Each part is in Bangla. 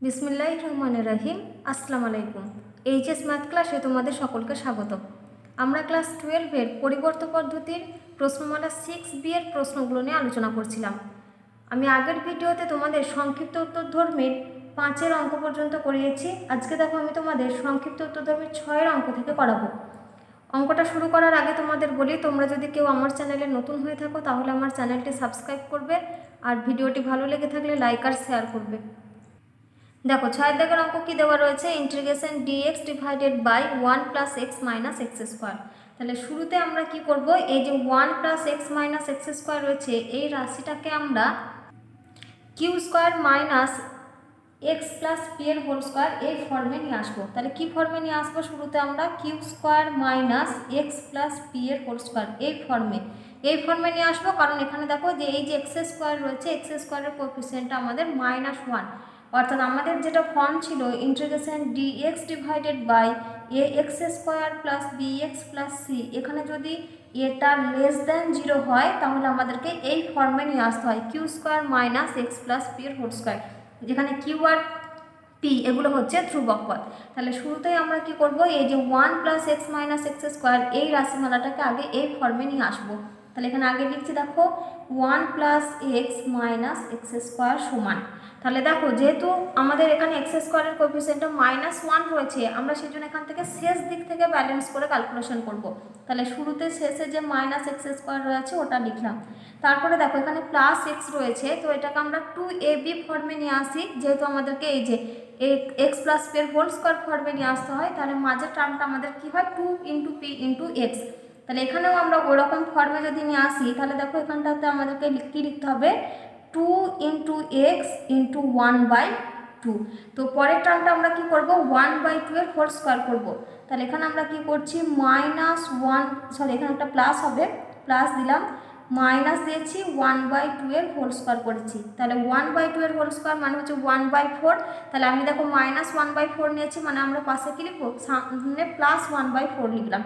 বিসমিল্লাহির রহমানির রহিম। আসসালামু আলাইকুম। এইচএস ম্যাথ ক্লাসে তোমাদের সকলকে স্বাগত। আমরা ক্লাস 12-এর পরিবর্ত পদ্ধতির প্রশ্নমালা 6B এর প্রশ্নগুলো নিয়ে আলোচনা করছিলাম। আমি আগের ভিডিওতে তোমাদের সংক্ষিপ্ত উত্তরধর্মীর 5-এর অঙ্ক পর্যন্ত করিয়েছি। আজকে দেখো আমি তোমাদের সংক্ষিপ্ত উত্তরধর্মীর 6-এর অঙ্ক থেকে করাবো। অঙ্কটা শুরু করার আগে তোমাদের বলি, তোমরা যদি কেউ আমার চ্যানেলে নতুন হয়ে থাকো তাহলে আমার চ্যানেলটি সাবস্ক্রাইব করবে, আর ভিডিওটি ভালো লেগে থাকলে লাইক আর শেয়ার করবে। দেখো 6 দাগের অঙ্ক কি দেওয়া রয়েছে, integration dx divided by 1 plus x minus x square. তাহলে শুরুতে আমরা কি করব, এই যে 1 plus x minus x square রয়েছে এই রাশিটাকে আমরা q square minus x plus p এর হোল স্কোয়ার এই ফর্মে নিয়ে আসবো। তাহলে কি ফর্মে নিয়ে আসবো, শুরুতে আমরা q square minus x plus p এর হোল স্কোয়ার এই ফর্মে নিয়ে আসবো। কারণ এখানে দেখো যে এই যে এক্স স্কোয়ার রয়েছে, এক্স স্কোয়ারের কোএফিসিয়েন্টটা আমাদের -1, অর্থাৎ আমাদের যেটা ফর্ম ছিল integration dx divided by a x square plus b x plus c, এখানে যদি এটা লেস দ্যান 0 হয় তাহলে আমাদেরকে এই ফর্মে নিয়ে আসতে হয় q square minus x plus p এর হোল স্কোয়ার, যেখানে কিউ আর পি এগুলো হচ্ছে ধ্রুবক পদ। তাহলে শুরুতেই আমরা কি করব, এই যে 1 plus x minus x square এই রাশিমালাটাকে আগে এই ফর্মে নিয়ে আসবো। তাহলে এখানে আগে লিখছি দেখো 1 plus x minus x square সমান, তাহলে দেখো যেহেতু আমাদের এখানে এক্স স্কোয়ারের কোএফিসিয়েন্টটা -1 রয়েছে, আমরা সেই জন্য এখান থেকে শেষ দিক থেকে ব্যালেন্স করে ক্যালকুলেশন করব। তাহলে শুরুতে শেষে যে মাইনাস এক্স স্কোয়ার রয়েছে ওটা লিখলাম, তারপরে দেখো এখানে প্লাস এক্স রয়েছে, তো এটাকে আমরা 2ab ফর্মে নিয়ে আসি, যেহেতু আমাদেরকে এই যে এক্স প্লাস পি এর হোল স্কোয়ার ফর্মে নিয়ে আসতে হয়, তাহলে মাঝের টার্মটা আমাদের কি হয় 2 ইন্টু পি ইন্টু এক্স। তাহলে এখানেও আমরা ওইরকম ফর্মে যদি নিয়ে আসি তাহলে দেখো এখানটাতে আমাদেরকে কি লিখতে হবে 2 ইন্টু এক্স ইন্টু 1/2। তো পরের টার্মটা আমরা কি করব 1/2 এর হোল স্কোয়ার করব। তাহলে এখানে আমরা কি করছি -1, এখানে একটা প্লাস হবে, প্লাস দিলাম, মাইনাস দিয়েছি 1/2 এর হোল স্কোয়ার করেছি। তাহলে 1/2 এর হোল স্কোয়ার মানে হচ্ছে 1/4। তাহলে আমি দেখো -1/4 নিয়েছি, মানে আমরা পাশে কি লিখবো, সামনে +1/4 লিখলাম।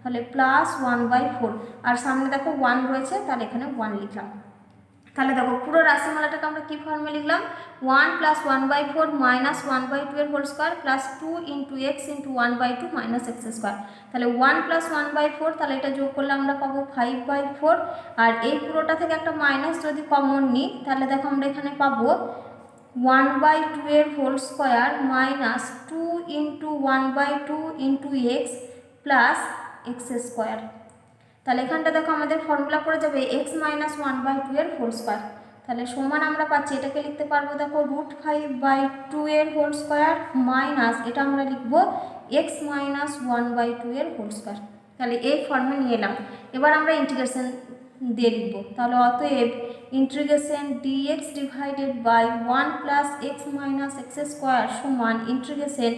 তাহলে +1/4, আর সামনে দেখো 1 রয়েছে, তাহলে এখানে 1 লিখলাম। তাহলে দেখো পুরো রাশিমালাটাকে আমরা কি ফর্মে লিখলাম, 1 + 1/4 - 1/2 এর whole square plus 2 into x into 1/2 minus x square. তাহলে 1 + 1/4, তাহলে এটা যোগ করলে আমরা পাবো 5/4, আর এই পুরোটা থেকে একটা মাইনাস যদি কমন নিই তাহলে দেখো আমরা এখানে পাবো 1/2 এর whole square minus 2 into 1/2 into x plus x square. তাহলে এখানটা দেখো আমাদের ফর্মুলা পড়ে যাবে এক্স মাইনাস 1/2 এর হোল স্কোয়ার। তাহলে সমান আমরা পাচ্ছি, এটাকে লিখতে পারবো দেখো √5/2 এর হোল স্কোয়ার মাইনাস এটা আমরা লিখবো এক্স মাইনাস 1/2 এর হোল স্কোয়ার। তাহলে এই ফর্মে নিয়ে এলাম। এবার আমরা ইন্টিগ্রেশন দিয়ে লিখবো। তাহলে অতএব integration dx divided by 1 plus x minus x square সমান ইন্টিগ্রেশন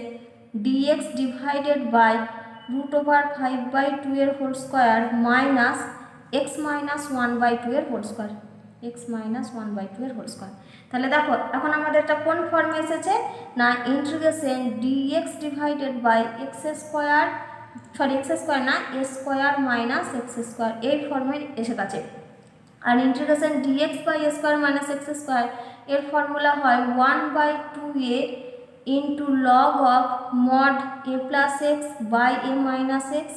ডিএক্স ডিভাইডেড বাই √5/2 এর whole square minus x minus 1/2 এর হোল স্কোয়ার, এক্স মাইনাস 1/2 এর হোল স্কোয়ার। তাহলে দেখো এখন আমাদের এটা কোন ফর্মে এসেছে না, integration dx divided by x square না A square minus x square এই ফর্মে এসে গেছে। আর integration dx by A square minus x square এর ফর্মুলা হয় 1/2a into log of mod A plus X by A minus x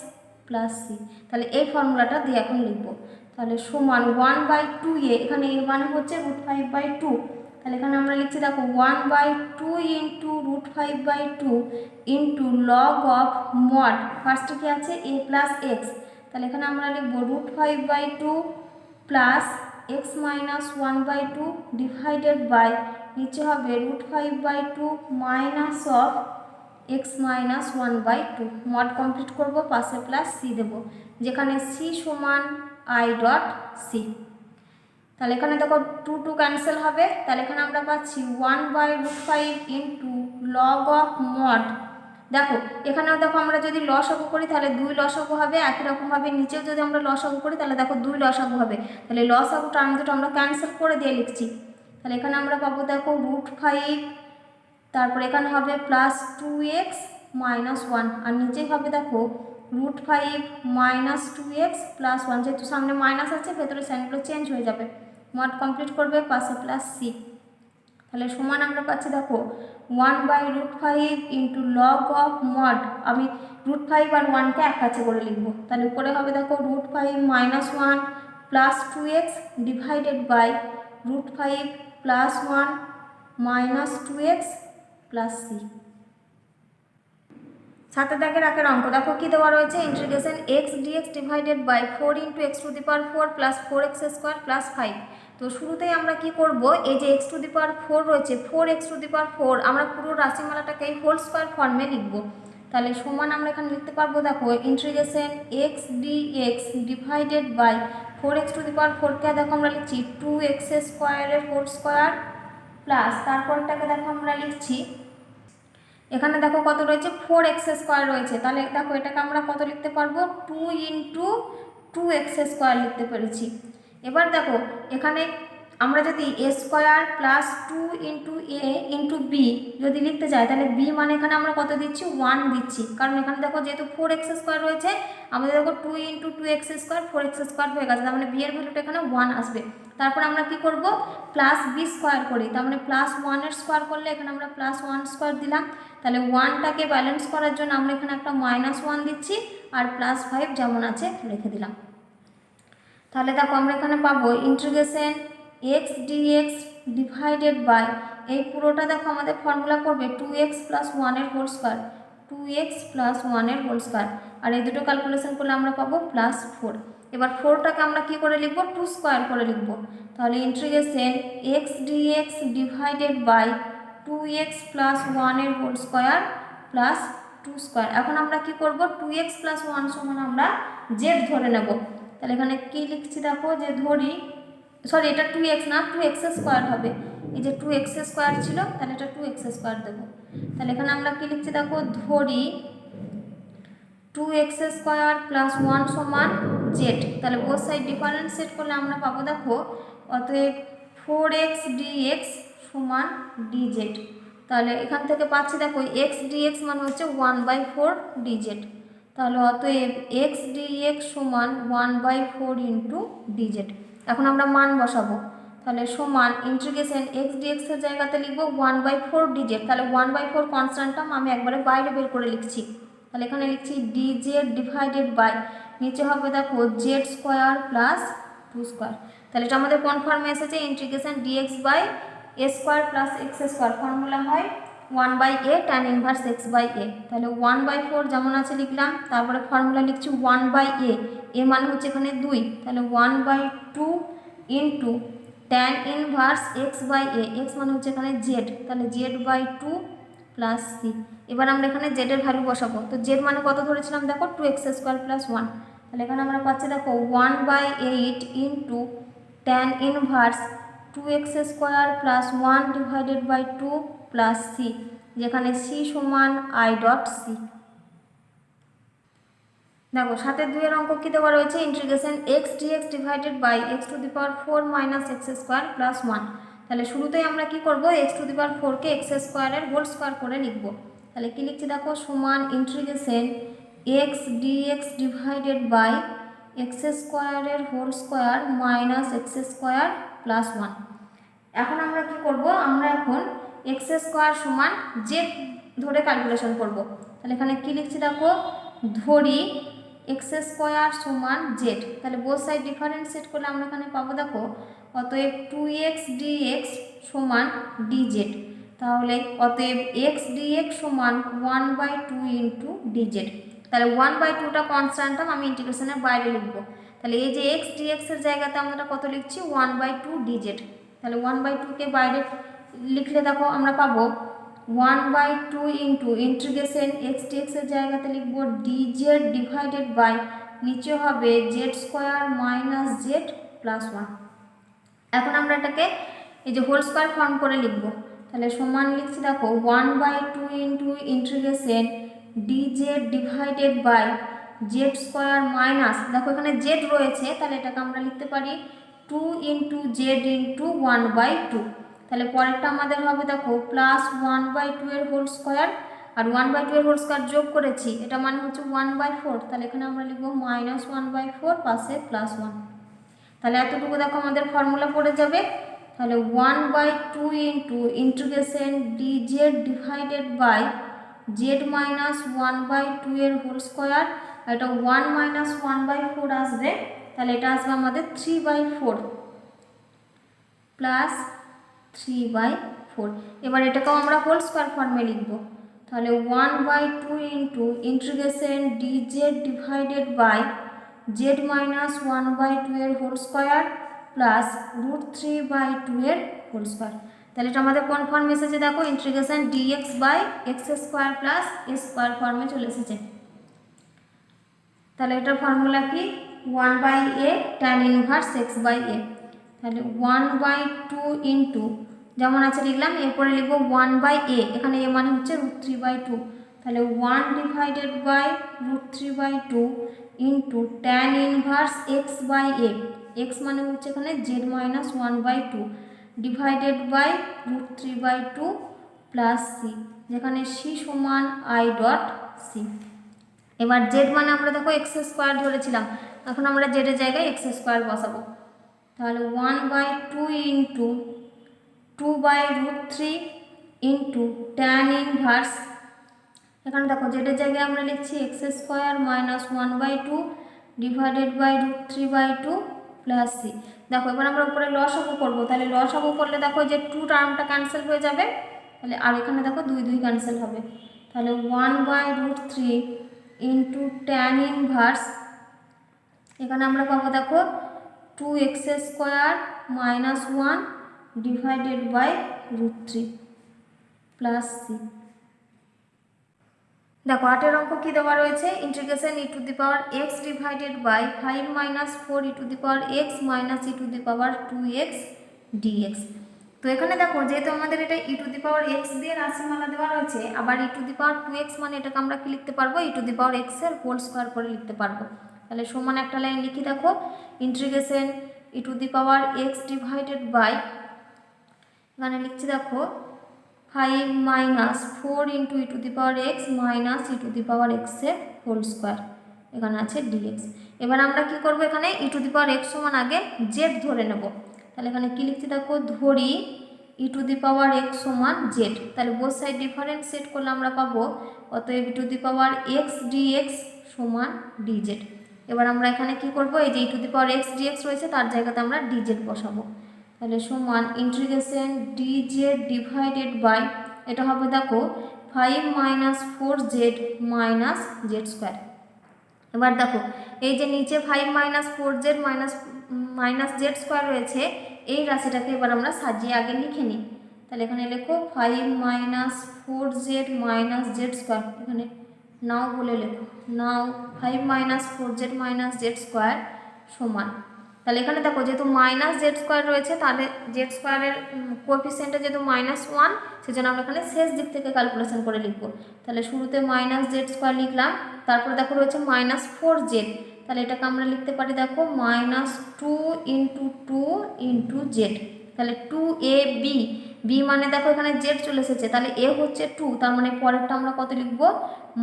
plus C. তাহলে এই ফর্মুলাটা দিয়ে এখন লিখবো। তাহলে সমান 1/2a, এখানে এ মানে হচ্ছে √5/2, তাহলে এখানে আমরা লিখছি দেখো 1/2 into √5/2 into log of mod, ফার্স্টে কি আছে এ প্লাস এক্স, তাহলে এখানে আমরা লিখবো √5/2 plus x minus 1/2 divided by নিচে হবে √5/2 minus of x minus 1/2। Mod complete করবো, পাশে প্লাস সি দেবো, যেখানে সি সমান আই ডট সি। তাহলে এখানে দেখো 2 2 ক্যান্সেল হবে, তাহলে এখানে আমরা পাচ্ছি 1/√5 ইন্টু লগ অফ মড। দেখো এখানেও দেখো আমরা যদি লসাগু করি তাহলে 2 লসাগু হবে, একই রকমভাবে নিচেও যদি আমরা লসাগু করি তাহলে দেখো 2 লসাগু হবে। তাহলে লসাগু টার্ম দুটো আমরা ক্যান্সেল করে দিয়ে লিখছি। তাহলে এখানে আমরা পাবো দেখো √5, তারপর এখানে হবে প্লাস 2x মাইনাস 1, আর নিচেই হবে দেখো √5 মাইনাস 2x প্লাস 1, যেহেতু সামনে মাইনাস আছে ভেতরে সাইনগুলো চেঞ্জ হয়ে যাবে। মড কমপ্লিট করবে, পাশে প্লাস সি। তাহলে সমান আমরা পাচ্ছি দেখো 1/√5 ইন্টু লগ অফ মড, আমি √5 আর 1কে এক কাছে করে লিখবো। তাহলে উপরে হবে দেখো √5 - 1 plus 2x divided by √5 plus 1 minus 2x plus c. সাথে দাগের আঁকের অঙ্ক দেখো কি দেওয়া রয়েছে, integration x dx divided by 4 into x to the power 4 plus 4x square plus 5। তো শুরুতেই আমরা কি করব, এই যে x টু দি পাওয়ার 4 রয়েছে, 4x টু দি পাওয়ার 4 আমরা পুরো রাশিমালাটাকে হোল স্কোয়ার ফর্মে লিখব। তাহলে সমান আমরা এখানে লিখতে পারবো দেখো integration x dx divided by 4x to the power 4কে দেখো আমরা লিখছি 2x স্কোয়ারের হোল স্কোয়ার প্লাস তারপরটাকে দেখো আমরা লিখছি, এখানে দেখো কত রয়েছে 4x স্কোয়ার রয়েছে, তাহলে দেখো এটাকে আমরা কত লিখতে পারবো 2 ইন্টু 2x স্কোয়ার লিখতে পেরেছি। এবার দেখো এখানে আমরা যদি a square plus 2 into a into b যদি লিখতে চাই, তাহলে b মানে এখানে আমরা কত দিচ্ছি 1 দিচ্ছি, কারণ এখানে দেখো যেহেতু 4x স্কোয়ার রয়েছে আমাদের দেখো 2 into 2x square 4x square হয়ে গেছে, তার মানে b এর ভ্যালুটা এখানে 1 আসবে। তারপর আমরা কি করব প্লাস b স্কোয়ার করি, তার মানে প্লাস 1 এর স্কোয়ার করলে এখানে আমরা প্লাস 1 স্কোয়ার দিলাম, তাহলে 1টাকে ব্যালেন্স করার জন্য আমরা এখানে একটা -1 দিচ্ছি আর প্লাস 5 যেমন আছে রেখে দিলাম। তাহলে দেখো আমরা এখানে পাবো integration x dx divided by, এই পুরোটা দেখো আমাদের ফর্মুলা করবে 2x প্লাস 1 এর হোল স্কোয়ার, 2x প্লাস 1 এর হোল স্কোয়ার, আর এই দুটো ক্যালকুলেশন করলে আমরা পাবো প্লাস 4। এবার 4টাকে আমরা কি করে লিখবো 2 স্কোয়ার করে লিখবো, তাহলে integration x dx divided by 2x plus 1 এর হোল স্কোয়ার প্লাস 2 স্কোয়ার। এখন আমরা কি করব 2x প্লাস 1 সমান আমরা z ধরে নেব, তাহলে এখানে কি লিখছি দেখো যে ধরি, সরি এটা 2x না 2x স্কোয়ার হবে, এই যে 2x স্কোয়ার ছিল তাহলে এটা 2x স্কোয়ার দেবো, তাহলে এখানে আমরা কি লিখছি দেখো ধরি 2x স্কোয়ার প্লাস 1 সমান z, তাহলে বোথ সাইড ডিফারেন্সিয়েট করলে আমরা পাবো দেখো অতএব 4x dx সমান dz, তাহলে এখান থেকে পাচ্ছি দেখো x dx মানে হচ্ছে 1/4 dz, তাহলে অতএব x dx সমান 1/4 ইন্টু dz। এখন আমরা মান বসাবো, তাহলে সমান ইন্টিগ্রেশন x dx এর জায়গাতে লিখবো 1/4 dz, তাহলে 1/4 কনস্ট্যান্ট টার্ম আমি একবারে বাইরে বের করে লিখছি, তাহলে এখানে লিখছি dz ডিভাইডেড বাই নিচে হবে দেখো z স্কোয়ার প্লাস 2 স্কোয়ার, তাহলে এটা আমাদের কোন ফর্মে এসেছে integration dx by a square plus x square, formula হয় 1/a tan inverse x by a, তাহলে 1/4 যেমন আছে লিখলাম, তারপরে ফর্মুলা লিখছি 1/a, a মানে হচ্ছে এখানে 2, তাহলে 1/2 into tan inverse x by a, x মানে হচ্ছে এখানে z, তাহলে z/2 প্লাস c। এবার আমরা এখানে z এর ভ্যালু বসাবো, তো z মানে কত ধরেছিলাম দেখো 2x স্কোয়ার প্লাস 1, তাহলে এখানে আমরা পাচ্ছি দেখো 1/8 into tan inverse 2x square plus 1 divided by 2 plus c, যেখানে c সমান i.c। দেখো সাথে 2 এর অঙ্ক কি দেওয়া রয়েছে integration x dx divided by x to the power 4 minus x square plus 1, তাহলে শুরুতেই আমরা কি করব x টু দি পাওয়ার 4 কে x স্কোয়ারের হোল স্কোয়ার করে লিখব, তাহলে কি লিখছি দেখো সমান integration x dx divided by x স্কোয়ারের whole square minus x square plus 1। এখন আমরা কি করব, আমরা এখন x স্কোয়ার সমান z ধরে ক্যালকুলেশন করব, তাহলে এখানে কি লিখছি দেখো ধরি x স্কোয়ার সমান z, তাহলে বোথ সাইড ডিফারেন্সিয়েট করলে আমরা এখানে পাবো দেখো অতএব 2x dx সমান dz, তাহলে অতএব x dx সমান 1/2 ইন্টু dz, তাহলে 1/2টা কনস্ট্যান্ট টার্ম আমি ইন্টিগ্রেশনের বাইরে লিখবো, তাহলে এই যে x dx এর জায়গাতে আমরা কত লিখছি 1/2 dz, তাহলে 1/2 কে বাইরে লিখলে দেখো আমরা পাবো 1/2 ইন্টু ইন্টিগ্রেশন x dx এর জায়গাতে লিখবো dz ডিভাইডেড বাই নিচে হবে z square minus z plus 1। এখন আমরা এটাকে এই যে হোল স্কোয়ার ফর্ম করে লিখবো, তাহলে সমান লিখছি দেখো 1/2 into integration dz divided by z square minus, দেখো এখানে z রয়েছে তাহলে এটাকে আমরা লিখতে পারি 2 ইন্টু z ইন্টু 1/2, তাহলে পরেরটা আমাদের হবে দেখো প্লাস 1/2 এর হোল স্কোয়ার আর 1/2 এর হোল স্কোয়ার যোগ করেছি, এটা মানে হচ্ছে 1/4, তাহলে এখানে আমরা লিখবো -1/4 পাশে +1, তাহলে এতটুকু দেখো আমাদের ফর্মুলা পড়ে যাবে তাহলে 1/2 into integration dz divided by z minus 1/2 এর হোল স্কোয়ার, এটা 1 মাইনাস 1/4 আসবে, তাহলে এটা আসবে আমাদের 3/4 প্লাস 3/4। এবার এটাকেও আমরা হোল স্কোয়ার ফর্মে লিখব, তাহলে 1/2 into integration dz divided by z minus 1/2 এর হোল স্কোয়ার প্লাস √3/2 এর হোল স্কোয়ার। তাহলে এটা আমাদের কোন ফর্মে এসেছে দেখো, integration dx by x square plus a square ফর্মে চলে এসেছে। তাহলে এটার ফর্মুলা কি, 1/a tan ইনভার্স x/a। তাহলে 1/2 ইন্টু যেমন আছে লিখলাম, এরপরে লিখবো 1/a, এখানে a মানে হচ্ছে √3/2, তাহলে 1 divided by √3/2 into tan inverse x/a, x মানে হচ্ছে এখানে z minus 1/2 divided by √3/2 plus c, যেখানে c সমান i ডট c। এবার z মানে আমরা দেখো এক্স স্কোয়ার ধরেছিলাম, এখন আমরা z এর জায়গায় এক্স স্কোয়ার বসাবো, তাহলে 1/2 ইন্টু 2/√3 ইন্টু ট্যান ইনভার্স, এখানে দেখো z এর জায়গায় আমরা লিখছি x square minus 1/2 divided by √3/2 plus c। দেখো এবার আমরা উপরে লসাগু করবো, তাহলে লসাগু করলে দেখো যে 2 টার্মটা ক্যান্সেল হয়ে যাবে, তাহলে আর এখানে দেখো 2 ক্যান্সেল হবে, তাহলে 1/√3 ইন্টু ট্যান ইনভার্স, এখানে আমরা পাবো দেখো 2x square minus 1 divided by √3 plus c। দেখো 8 অঙ্ক কি দেওয়া রয়েছে, integration e to the power x divided by 5 minus 4 e to the power x minus e to the power 2x dx। তো এখানে দেখো যেহেতু আমাদের এটা e to the power x দিয়ে রাশিমালা দেওয়া রয়েছে, আবার e to the power 2x মানে এটাকে আমরা কি লিখতে পারবো, e to the power x এর হোল স্কোয়ার করে লিখতে পারবো। তাহলে সমান একটা লাইন লিখি, দেখো integration e to the power x divided by, এখানে লিখছি দেখো 5 minus 4 into e to the power x minus e to the power x এর হোল স্কোয়ার, এখানে আছে dx। এবার আমরা কি করব, এখানে ই টু দি পাওয়ার এক্স সমান আগে জেড ধরে নেব, তাহলে এখানে কি লিখছি দেখো, ধরি E to the power X সমান জেড, তাহলে বোথ সাইড ডিফারেন্সিয়েট করলে আমরা পাবো অতএব E to the power x dx সমান ডিজেড। এবার আমরা এখানে কি করব, এই যে E to the power x dx রয়েছে তার জায়গাতে আমরা ডিজেড বসাবো, তাহলে সমান ইন্টিগ্রেশন ডিজেড ডিভাইডেড বাই, এটা হবে দেখো 5 minus 4z minus z square. এবার দেখো এই যে নিচে 5 minus 4z minus z square রয়েছে, এই রাশিটাকে এবার আমরা সাজিয়ে আগে লিখে নিই, তাহলে এখানে লেখো 5 minus 4z minus z square, এখানে নাও বলে লেখো, নাও 5 minus 4z minus z square সমান, তাহলে এখানে দেখো যেহেতু মাইনাস জেড স্কোয়ার রয়েছে, তাহলে জেড স্কোয়ারের কোএফিসিয়েন্টটা যেহেতু -1, সেজন্য আমরা এখানে শেষ দিক থেকে ক্যালকুলেশন করে লিখবো। তাহলে শুরুতে মাইনাস জেড স্কোয়ার লিখলাম, তারপর দেখো রয়েছে -4z, তাহলে এটাকে আমরা লিখতে পারি দেখো -2 ইন্টু 2 ইন্টু জেড, তাহলে 2ab, বি মানে দেখো এখানে জেড চলে এসেছে, তাহলে এ হচ্ছে 2, তার মানে পরেরটা আমরা কত লিখবো,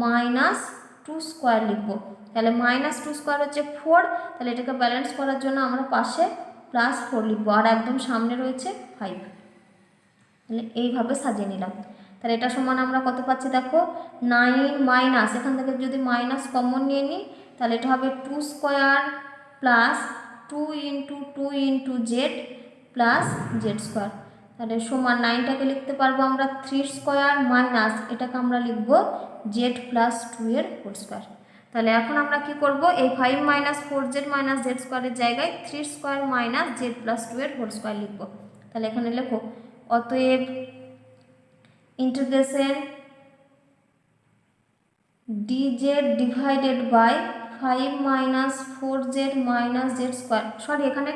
-2 স্কোয়ার লিখবো, তাহলে -2 স্কোয়ার হচ্ছে 4, তাহলে এটাকে ব্যালেন্স করার জন্য আমরা পাশে +4 লিখবো, আর একদম সামনে রয়েছে 5, তাহলে এইভাবে সাজিয়ে নিলাম। তাহলে এটা সমান আমরা কত পাচ্ছি দেখো 9 মাইনাস, এখান থেকে যদি মাইনাস কমন নিয়ে নিই তাহলে এটা হবে 2 square plus 2 into 2 into Z plus Z square, তাহলে সমান 9টাকে লিখতে পারবো আমরা 3 স্কোয়ার মাইনাস, এটাকে আমরা লিখবো জেড প্লাস 2 এর হোল স্কোয়ার। তাহলে এখন আমরা কি করব, এই 5 মাইনাস 4z মাইনাস জেড স্কোয়ারের জায়গায় 3 স্কোয়ার মাইনাস জেড প্লাস 2 এর হোল স্কোয়ার লিখবো। তাহলে এখানে লেখো অতএব integration dz divided by 5 minus 4z minus z square, sorry এখানে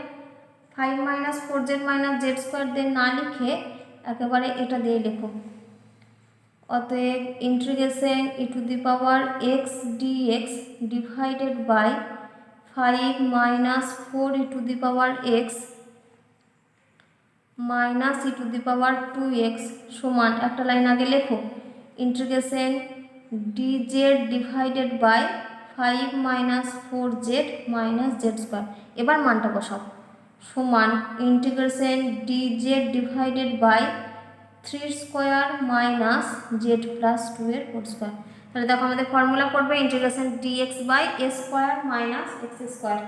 5 minus 4z minus z square দিয়ে না লিখে একেবারে এটা দিয়ে লেখো, অতএব integration e to the power x dx divided by 5 minus 4 e to the power x minus e to the power 2x সমান একটা লাইন আগে লেখো, integration dz divided by 5 minus 4z minus z square. এবার মানটা বসাও, সমান integration dz divided by 3 square minus z plus 2 এর হোল স্কোয়ার। তাহলে দেখো আমাদের ফর্মুলা করবে integration dx by a square minus x square.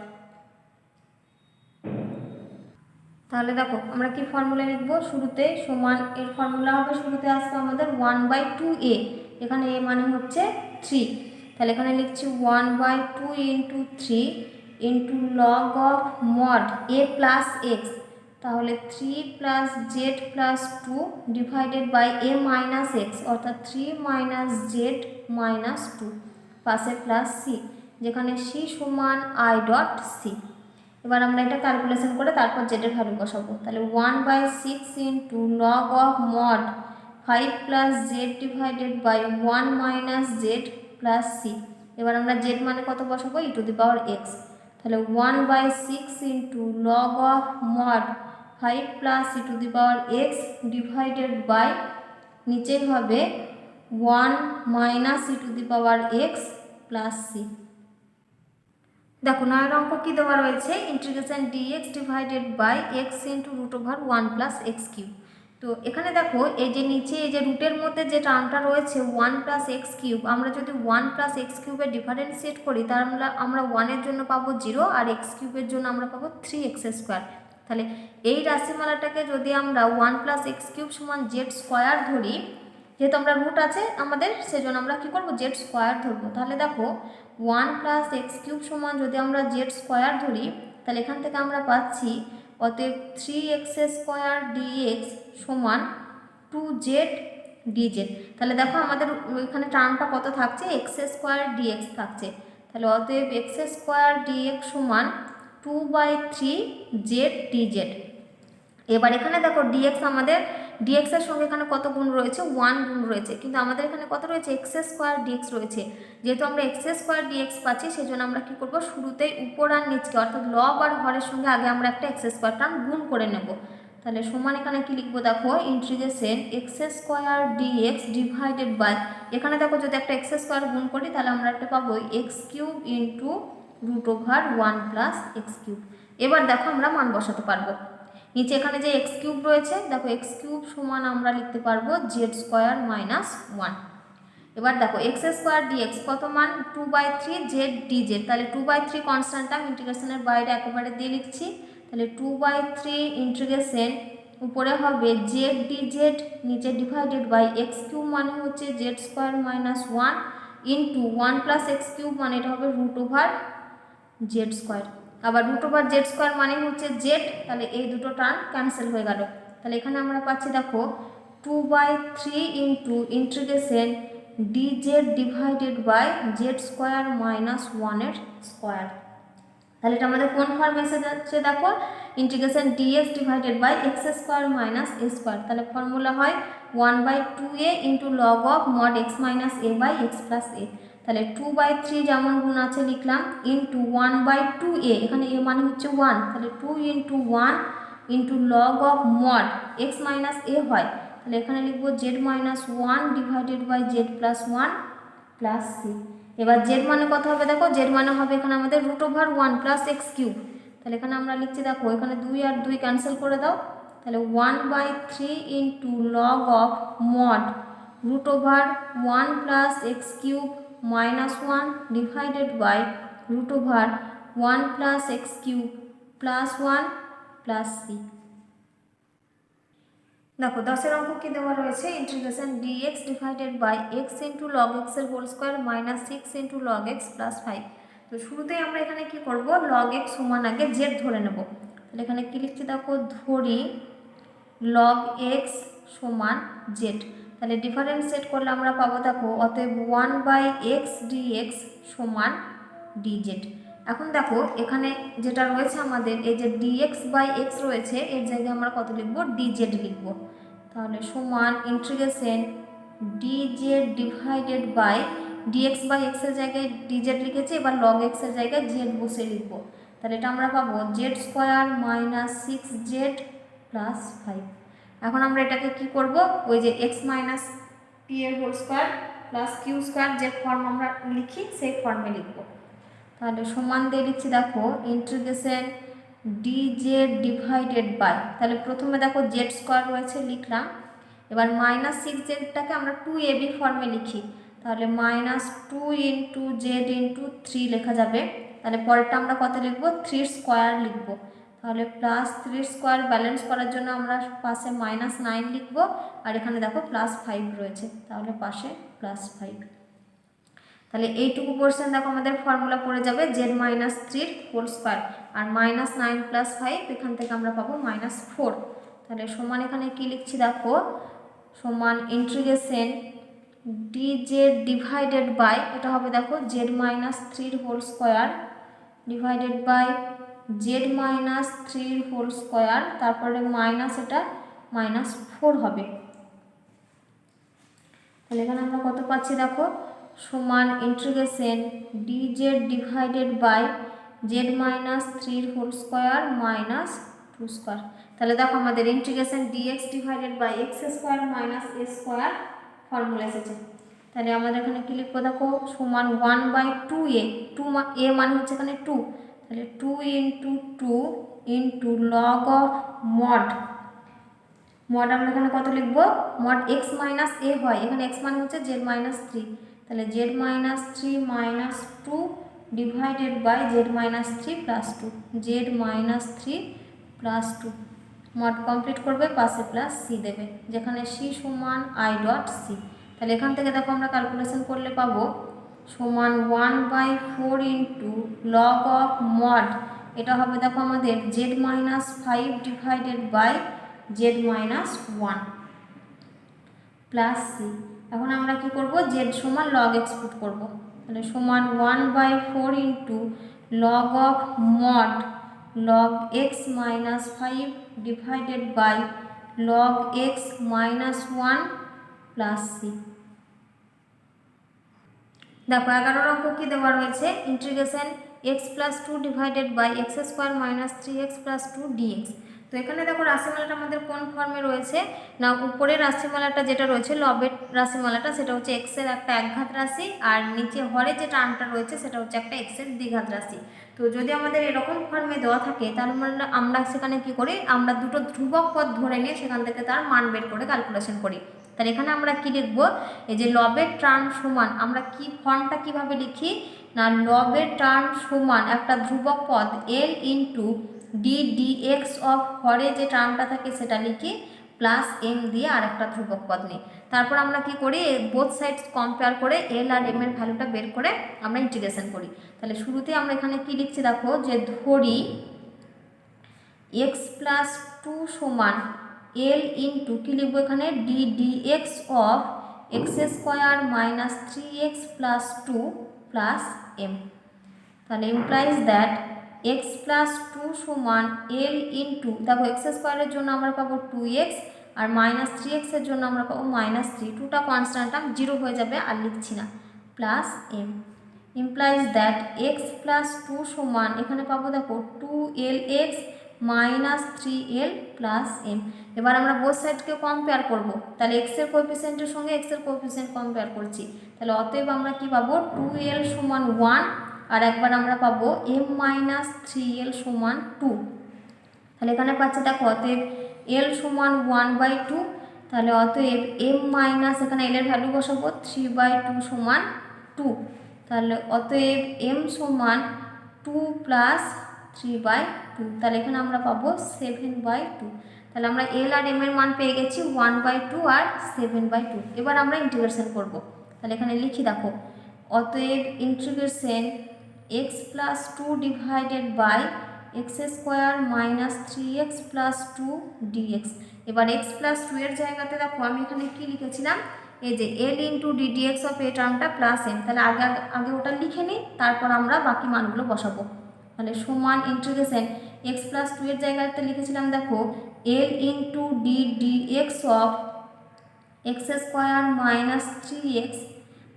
তাহলে দেখো আমরা কি ফর্মুলা লিখবো, শুরুতে সমান এর ফর্মুলা হবে, শুরুতে আসবে আমাদের 1/2a, এখানে a মানে হচ্ছে 3, তাহলে এখানে লিখছি 1/2 into 3 into log of mod a plus x, তাহলে 3 plus z plus 2 divided by a minus x, অর্থাৎ 3 মাইনাস জেড মাইনাস 2 পাশে প্লাস সি, যেখানে সি সমান আই ডট সি। এবার আমরা এটা ক্যালকুলেশন করে তারপর জেডের ভ্যালু বসাবো। তাহলে 1/6 into log of mod 5 plus z divided by 1 minus z plus C. এবার আমরা জেড মানে কত বসাবো, ই টু দি পাওয়ার এক্স, তাহলে 1/6 into log of mod 5 plus e to the power x divided by নিচে হবে 1 minus e to the power x plus C. দেখো নয়ের অঙ্ক কী দেওয়া রয়েছে, integration dx divided by x into root over 1 plus x cube. তো এখানে দেখো এই যে নিচে এই যে রুটের মধ্যে যে টার্মটা রয়েছে 1 প্লাস এক্স কিউব, আমরা যদি 1 প্লাস এক্স কিউবের ডিফারেন্সিয়েট করি তাহলে আমরা 1-এর জন্য পাবো 0 আর এক্স কিউবের জন্য আমরা পাবো 3x স্কোয়ার। তাহলে এই রাশিমালাটাকে যদি আমরা 1 প্লাস এক্স কিউব সমান জেড স্কোয়ার ধরি, যেহেতু আমরা রুট আছে আমাদের সেজন্য আমরা কী করবো, জেড স্কোয়ার ধরবো। তাহলে দেখো 1 প্লাস এক্স কিউব সমান যদি আমরা জেড স্কোয়ার ধরি, তাহলে এখান থেকে আমরা পাচ্ছি অতএব 3x স্কোয়ার ডিএক্স সমান 2z ডিজেড। তাহলে দেখো আমাদের এখানে টার্মটা কত থাকছে, এক্স স্কোয়ার ডিএক্স থাকছে, তাহলে অতএব এক্স স্কোয়ার ডিএক্স সমান 2/3 জেড ডিজেড। এবার এখানে দেখো ডিএক্স আমাদের ডিএক্স এর সঙ্গে এখানে কত গুণ রয়েছে, 1 গুণ রয়েছে, কিন্তু আমাদের এখানে কত রয়েছে, এক্স স্কোয়ার ডিএক্স রয়েছে। যেহেতু আমরা এক্স স্কোয়ার ডিএক্স পাচ্ছি সেজন্য আমরা কী করবো, শুরুতেই উপর আর নিচকে অর্থাৎ লব আর হরের সঙ্গে আগে আমরা একটা এক্স স্কোয়ার টার্ম গুণ করে নেব। তাহলে সমান এখানে কি লিখবো, দেখো integration x square dx divided by, এখানে দেখো যদি একটা এক্স স্কোয়ার গুণ করি তাহলে আমরা একটা পাবো x cube into root over 1 plus x cube. এবার দেখো আমরা মান বসাতে পারবো, নিচে এখানে যে এক্স কিউব রয়েছে দেখো এক্স কিউব সমান আমরা লিখতে পারবো জেড স্কোয়ার মাইনাস 1। এবার দেখো এক্স স্কোয়ার ডিএক্স কত মান, 2/3 জেড ডিজেড, তাহলে 2/3 কনস্ট্যান্ট টার্ম ইন্টিগ্রেশনের বাইরে একেবারে দিয়ে লিখছি, তাহলে 2/3 ইন্টিগ্রেশন উপরে হবে জেড ডিজেড, নিচে ডিভাইডেড বাই এক্স কিউব মানে হচ্ছে Z square minus 1 into 1 plus x cube মানে এটা হবে রুট ওভার জেড স্কোয়ার, আবার রুট ওভার জেড স্কোয়ার মানে হচ্ছে জেড, তাহলে এই দুটো টার্ম ক্যান্সেল হয়ে গেল। তাহলে এখানে আমরা পাচ্ছি দেখো 2/3 into integration dz divided by Z square minus 1-এর স্কোয়ার। তাহলে এটা আমাদের কোন ফর্মে এসে যাচ্ছে, দেখো integration dx divided by x square minus A square, তাহলে ফর্মুলা হয় 1/2a into log of mod x minus A by X plus A. তাহলে 2/3 যেমন গুণ আছে লিখলাম ইন্টু 1/2a, এখানে এ মানে হচ্ছে 1, তাহলে 2 into 1 into log of mod x minus A হয়, তাহলে এখানে লিখবো Z minus 1 divided by Z plus 1 plus C. এবার জেড মানে কত হবে, দেখো জেড মানে হবে এখানে আমাদের root over 1 plus x cube, তাহলে এখানে আমরা লিখছি দেখো এখানে 2 আর 2 ক্যান্সেল করে দাও, তাহলে 1/3 into log of mod root over 1 plus x cube minus 1 divided by root over 1 plus x cube plus 1 plus C. দেখো 10-এর অঙ্ক কী দেওয়া রয়েছে, integration dx divided by x into log এক্সের whole square minus 6 into log X plus 5। তো শুরুতেই আমরা এখানে কি করব, লগ এক্স সমান আগে জেড ধরে নেব, তাহলে এখানে কী লিখছি দেখো ধরি লগ এক্স সমান জেড, তাহলে ডিফারেন্সিয়েট করলে আমরা পাবো দেখো অতএব 1/x ডিএক্স সমান ডিজেড। এখন দেখো এখানে যেটা রয়েছে আমাদের এই যে ডিএক্স বাই এক্স রয়েছে এর জায়গায় আমরা কত লিখবো, ডিজেড লিখবো, তাহলে সমান integration dz divided by dx by এক্সের জায়গায় ডিজেড লিখেছি, এবার লগ এক্সের জায়গায় জেড বসে লিখবো, তাহলে এটা আমরা পাবো Z square minus 6z plus 5। এখন আমরা এটাকে কি করব, ওই যে এক্স মাইনাস পি এর whole square plus q square যে ফর্ম আমরা লিখি সেই ফর্মে লিখব। তাহলে সমান দিয়ে লিখছি দেখো integration d z divided by, তাহলে প্রথমে দেখো জেড স্কোয়ার রয়েছে লিখলাম, এবার মাইনাস সিক্স জেডটাকে আমরা 2ab ফর্মে লিখি, তাহলে -2 × z × 3 লেখা যাবে। তাহলে পরেরটা আমরা কত লিখব, 3² লিখব। তাহলে +3² ব্যালেন্স করার জন্য আমরা পাশে -9 লিখব, আর এখানে দেখো +5 রয়েছে, তাহলে পাশে +5। তাহলে এইটুকু পোর্শন দেখো আমাদের ফর্মুলা পড়ে যাবে z-3² আর -9 + 5, এখান থেকে আমরা পাবো -4। তাহলে সমান এখানে কি লিখছি দেখো, সমান ইন্টিগ্রেশন dz ডিভাইডেড বাই, এটা হবে দেখো z-3² ডিভাইডেড বাই z-3², তারপরে মাইনাস এটা -4 হবে। তাহলে এখানে আমরা কত পাচ্ছি দেখো, সমান integration dz divided by z-3² -2²। তাহলে দেখো আমাদের integration dx divided by x² - a² formula এসেছে। তাহলে আমাদের এখানে কি লিখবো দেখো, সমান 1/2a, a মানে হচ্ছে এখানে 2, তাহলে 2 × 2 × log of mod আমরা এখানে কত লিখবো, mod x - a হয়, এখানে x মানে হচ্ছে z-3, তাহলে z-3 - 2 divided by z-3 + 2, z-3 + 2 mod complete করবে, পাশে +c দেবে, যেখানে c সমান i.c। তাহলে এখান থেকে দেখো আমরা ক্যালকুলেশন করলে পাবো সমান 1/4 × log of mod, এটা হবে দেখো আমাদের z-5 divided by z-1 + c। এখন আমরা কি করব, z সমান log x পুট করব, তাহলে সমান 1/4 × log of mod log x - 5 divided by log x - 1 + c। দেখো 11 অঙ্ক কি দেওয়া রয়েছে, integration x + 2 divided by x² - 3x + 2 dx। তো এখানে দেখো রাশিমালাটা আমাদের কোন ফর্মে রয়েছে না, উপরের রাশিমালাটা যেটা রয়েছে লবের রাশিমালাটা, সেটা হচ্ছে x এর একটা একঘাত রাশি, আর নিচে হরে যে টার্মটা রয়েছে সেটা হচ্ছে একটা x এর দ্বিঘাত রাশি। তো যদি আমাদের এরকম ফর্মে দেওয়া থাকে, তাহলে আমরা সেখানে কি করি, আমরা দুটো ধ্রুবক পদ ধরে নিয়ে সেখান থেকে তার মান বের করে ক্যালকুলেশন করি। তাহলে এখানে আমরা কি লিখবো, এই যে লবের টার্ম সমান, আমরা কি ফর্মটা কিভাবে লিখি না, লবের টার্ম সমান একটা ধ্রুবক পদ l × d dx অফ হরে যে টার্মটা থাকে সেটা লিখি, +m দিয়ে আর একটা ধ্রুবক পদ নিই। তারপর আমরা কি করি, বোথ সাইডস কম্পেয়ার করে l আর m এর ভ্যালুটা বের করে আমরা ইন্টিগ্রেশন করি। তাহলে শুরুতে আমরা এখানে কি লিখছি দেখো, যে ধরি x + 2 সমান l × কি লিখবো এখানে, d dx of x² - 3x + 2 + m। তাহলে ইমপ্লাইজ দ্যাট x + 2 সমান l × দেখো x² এর জন্য আমরা পাবো 2x, আর -3x এর জন্য আমরা পাবো -3, 2টা কনস্ট্যান্ট টার্ম 0 হয়ে যাবে, আর লিখছি না, +m। ইমপ্লাইজ দ্যাট x + 2 সমান এখানে পাবো দেখো 2lx - 3l + m। এবার আমরা বোথ সাইডকে কম্পেয়ার করব, তাহলে x এর কোএফিসিয়েন্টের সঙ্গে x এর কোএফিসিয়েন্ট কম্পেয়ার করছি, তাহলে অতএব আমরা কি পাবো, 2l সমান 1, আর একবার আমরা পাবো m - 3l সমান 2। তাহলে এখানে পাচ্ছি দেখো, অতএব l সমান 1/2, তাহলে অতএব m - এখানে l এর ভ্যালু বসাবো, 3/2 সমান 2, তাহলে অতএব m সমান 2 + 3/2, তাহলে এখানে আমরা পাবো 7/2। তাহলে আমরা l আর m এর মান পেয়ে গেছি 1/2 আর 7/2। এবার আমরা ইন্টিগ্রেশন করব, তাহলে এখানে লিখি দেখো, অতএব integration x + 2 divided by x² - 3x + 2 dx। এবার x + 2 এর জায়গাতে দেখো আমি এখানে কি লিখেছিলাম, এই যে l × d dx অফ এই টার্মটা +m, তাহলে আগে ওটা লিখে নিই, তারপর আমরা বাকি মানগুলো বসাবো। তাহলে সমান ইন্টিগ্রেশন x + 2 এর জায়গাতে লিখেছিলাম দেখো l × d dx of x² - 3x,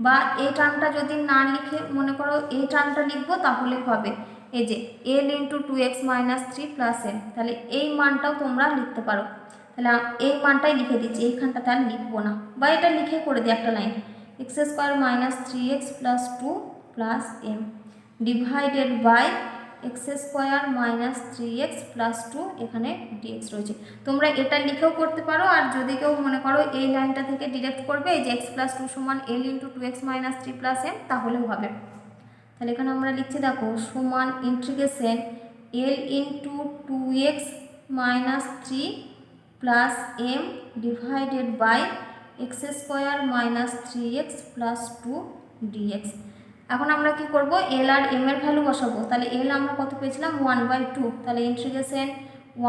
বা এই টার্মটা যদি না লিখে মনে করো এই টার্মটা লিখবো তাহলে হবে এই যে l × 2x - 3 + m, তাহলে এই মানটাও তোমরা লিখতে পারো। তাহলে এই মানটাই লিখে দিচ্ছি, এইখানটাতে আর লিখবো না, বা এটা লিখে করে দিই একটা line, x² - 3x + 2 + m divided by x square minus 3x plus 2 এখানে ডিএক্স রয়েছে। তোমরা এটা লিখেও করতে পারো, আর যদি কেউ মনে করো এই লাইনটা থেকে ডিরেক্ট করবে এই যে এক্স প্লাস 2 সমান L into 2x minus 3 plus M, তাহলেও হবে। তাহলে এখানে আমরা লিখছি দেখো সমান integration L into 2x minus 3 plus M divided by x square minus 3x plus 2 dx. এখন আমরা কি করব, এল আর এম এর ভ্যালু বসাবো। তাহলে এল আমরা কত পেয়েছিলাম 1/2, তাহলে integration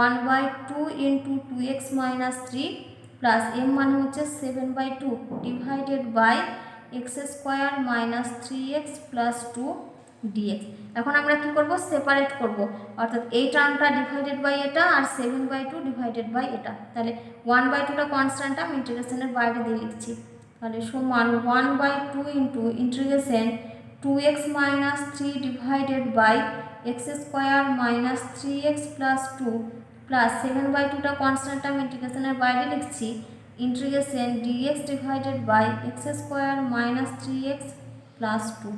1/2 into 2x minus 3 plus m মানে হচ্ছে 7/2 divided by x square minus 3x plus 2 dx. এখন আমরা কি করব, সেপারেট করব, অর্থাৎ এই টার্মটা ডিভাইডেড বাই এটা আর 7/2 ডিভাইডেড বাই এটা। তাহলে 1/2টা কনস্ট্যান্ট আমি ইন্টিগ্রেশনের বাইরে দিয়ে লিখছি। তাহলে সমান 1/2 into integration 2x minus 3 divided by x square minus 3x plus 2 plus 7/2টা কনস্ট্যান্ট আমি ইন্টিগ্রেশনের বাইরে লিখছি, integration dx divided by x square minus 3x plus 2।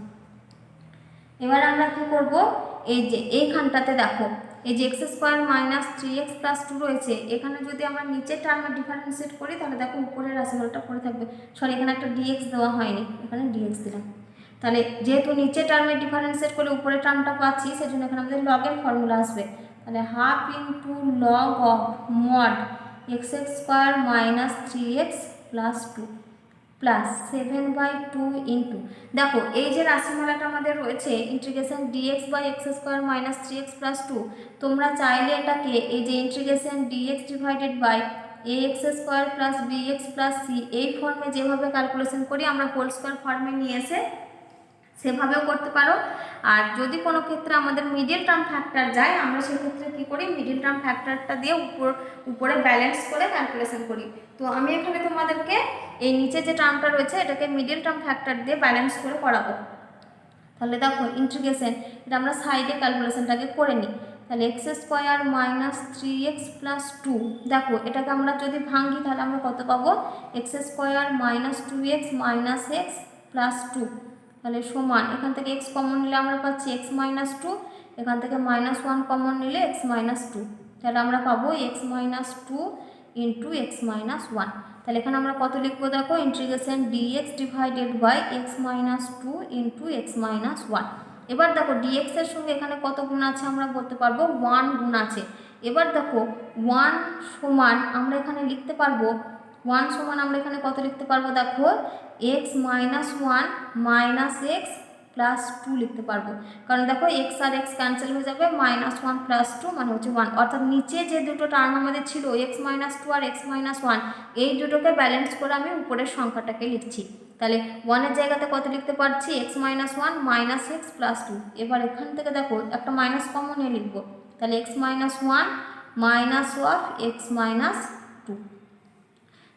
এবার আমরা কি করব, এই যে এইখানটাতে দেখো এই যে x square minus 3x plus 2 রয়েছে, এখানে যদি আমরা নিচের টার্মে ডিফারেন্সিয়েট করি তাহলে দেখো উপরের রাশিফলটা পড়ে থাকবে। সরি, এখানে একটা dx দেওয়া হয়নি, এখানে dx দিলাম। তাহলে যেহেতু নিচের টার্মে ডিফারেন্সিয়েট করলে উপরের টার্মটা পাচ্ছি, সেজন্য এখানে আমাদের লগের ফর্মুলা আসবে। তাহলে half into log of mod x square minus 3x plus 2 plus 7/2 into, দেখো এই যে রাশিমালাটা আমাদের রয়েছে integration dx by x square minus 3x plus 2, তোমরা চাইলে এটাকে এই যে integration dx divided by ax স্কোয়ার প্লাস bx প্লাস c এই ফর্মে যেভাবে ক্যালকুলেশন করি আমরা হোল স্কোয়ার ফর্মে নিয়ে এসে সেভাবেও করতে পারো। আর যদি কোনো ক্ষেত্রে আমাদের মিডিল টার্ম ফ্যাক্টর যায়, আমরা সেক্ষেত্রে কী করি, মিডিল টার্ম ফ্যাক্টরটা দিয়ে উপরে ব্যালেন্স করে ক্যালকুলেশন করি। তো আমি এখানে তোমাদেরকে এই নিচে যে টার্মটা রয়েছে এটাকে মিডিল টার্ম ফ্যাক্টর দিয়ে ব্যালেন্স করে করাবো। তাহলে দেখো ইন্টিগ্রেশন, এটা আমরা সাইডে ক্যালকুলেশনটাকে করে নিই। তাহলে x square minus 3x plus 2, দেখো এটাকে আমরা যদি ভাঙি তাহলে আমরা কত পাবো, x square minus 2x minus x plus 2, তাহলে সমান এখান থেকে x কমন নিলে আমরা পাচ্ছি x মাইনাস 2, এখান থেকে -1 কমন নিলে x মাইনাস 2, তাহলে আমরা পাবো x minus 2 into x minus 1। তাহলে এখানে আমরা কত লিখবো, দেখো integration dx divided by x minus 2 into x minus 1। এবার দেখো dx এর সঙ্গে এখানে কত গুণ আছে আমরা বলতে পারবো 1 গুণ আছে। এবার দেখো 1 সমান আমরা এখানে লিখতে পারবো, 1 সমান আমরা এখানে কত লিখতে পারবো, দেখো x minus 1 minus x plus 2 লিখতে পারবো। কারণ দেখো x আর x ক্যান্সেল হয়ে যাবে, -1 প্লাস 2 মানে হচ্ছে 1, অর্থাৎ নিচে যে দুটো টার্ম আমাদের ছিল x মাইনাস 2 আর x মাইনাস 1, এই দুটোকে ব্যালেন্স করে আমি উপরের সংখ্যাটাকে লিখছি। তাহলে 1-এর জায়গাতে কত লিখতে পারছি, x minus 1 minus x plus 2। এবার এখান থেকে দেখো একটা মাইনাস কমন নিয়ে লিখবো, তাহলে x minus 1 minus of x minus 2।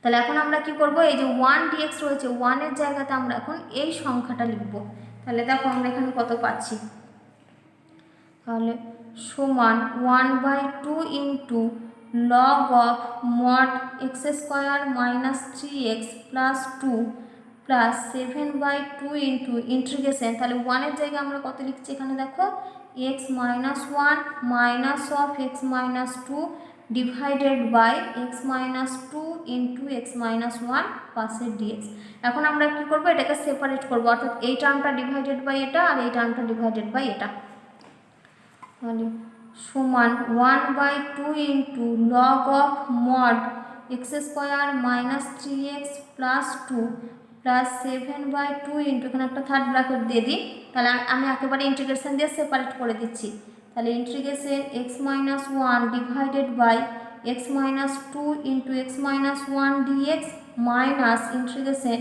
তাহলে এখন আমরা কি করব, এই যে 1 dx রয়েছে 1-এর জায়গাতে আমরা এখন এই সংখ্যাটা লিখব। তাহলে দেখো আমরা এখানে কত পাচ্ছি, তাহলে সমান 1/2 into log of mod x square minus 3x plus 2 plus 7/2 into integration, তাহলে 1-এর জায়গায় আমরা কত লিখছি, এখানে দেখো x minus 1 minus of x minus 2 divided by x minus 2 into x minus 1 পাশের dx। এখন আমরা কি করব, এটাকে সেপারেট করব, অর্থাৎ এই টার্মটা ডিভাইডেড বাই এটা আর এই টার্মটা ডিভাইডেড বাই এটা। তাহলে সমান 1/2 into log of mod x square minus 3x plus 2 plus 7/2 into, এখানে একটা থার্ড ব্র্যাকেট দিয়ে দিই, তাহলে আমি একেবারে ইন্টিগ্রেশন দিয়ে সেপারেট করে দিচ্ছি। তাহলে integration x minus 1 divided by x minus 2 into x minus 1 dx minus integration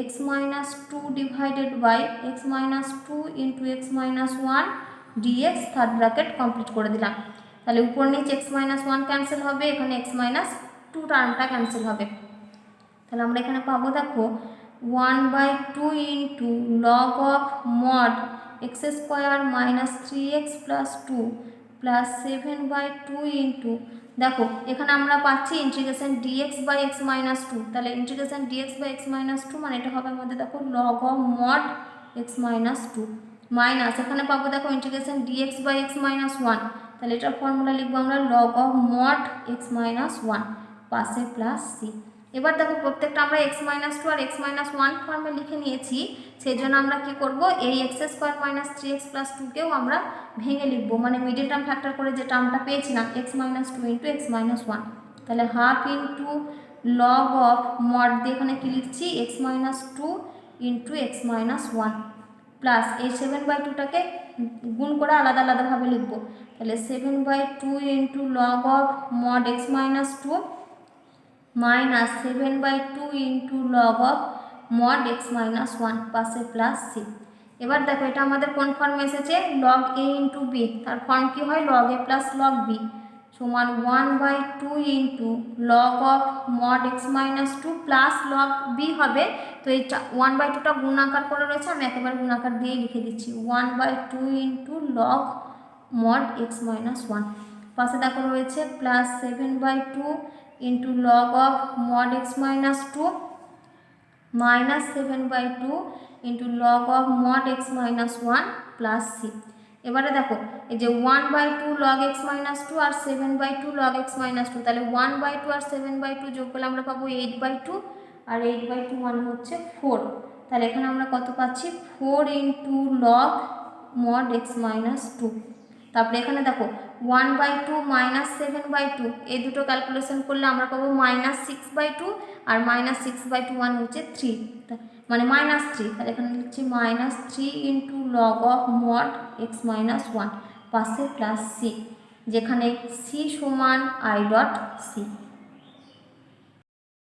x minus 2 divided by x minus 2 into x minus 1 dx, third bracket complete করে দিলাম। তাহলে উপর নিচে x মাইনাস 1 ক্যান্সেল হবে, এখানে x মাইনাস 2 টার্মটা ক্যান্সেল হবে। তাহলে আমরা এখানে পাবো দেখো 1/2 into log of mod x square minus 3x plus 2 plus 7/2 into, দেখো এখানে আমরা পাচ্ছি integration dx by x minus 2, তাহলে integration dx by x minus 2 মানে এটা হবে আমাদের দেখো log of mod x minus 2 minus এখানে পাবো দেখো integration dx by x minus one, তাহলে এটার ফর্মুলা লিখবো আমরা log of mod x minus one পাশে প্লাস সি। এবার দেখো প্রত্যেকটা আমরা এক্স মাইনাস টু আর এক্স মাইনাস ওয়ান ফর্মে লিখে নিয়েছি, সেই জন্য আমরা কি করব এই X square minus three X plus টুকেও আমরা ভেঙে লিখবো, মানে মিডিল টার্ম ফ্যাক্টর করে যে টার্মটা পেয়েছিলাম X minus two into x minus one, তাহলে half into log of mod দিয়ে এখানে কী লিখছি X minus two into x minus one plus এই 7/2টাকে গুণ করে আলাদা আলাদাভাবে লিখবো, তাহলে 7/2 into log of mod x minus two minus 7/2 into log of mod x minus one পাশে প্লাস সি। এবার দেখো এটা আমাদের কোন ফর্মে এসেছে লগ এ ইন্টু বি, তার ফর্ম কী হয় log a plus log b সমান 1/2 into log of mod x minus two plus log b হবে। তো এই 1/2টা গুণাকার করে রয়েছে, আমি একেবারে গুণাকার দিয়েই লিখে দিচ্ছি 1/2 into log mod x minus one পাশে দেখো রয়েছে plus 7/2 into log of mod x minus two minus 7/2 into log of mod x minus one plus c. এবারে দেখো এই যে 1/2 লগ এক্স মাইনাস টু আর 7/2 লগ এক্স মাইনাস টু, তাহলে 1/2 আর 7/2 যোগ করলে আমরা পাবো 8/2 আর 8/2 মানে হচ্ছে 4, তাহলে এখানে আমরা কত পাচ্ছি 4 into log mod x minus two. তারপরে এখানে দেখো 1/2 মাইনাস 7/2 এই দুটো ক্যালকুলেশন করলে আমরা পাবো -6/2 আর -6/2 মানে হচ্ছে 3, মানে -3, তাহলে এখানে লিখছি -3 into log of mod x minus one পাশে প্লাস সি, যেখানে সি সমান আই ডট সি।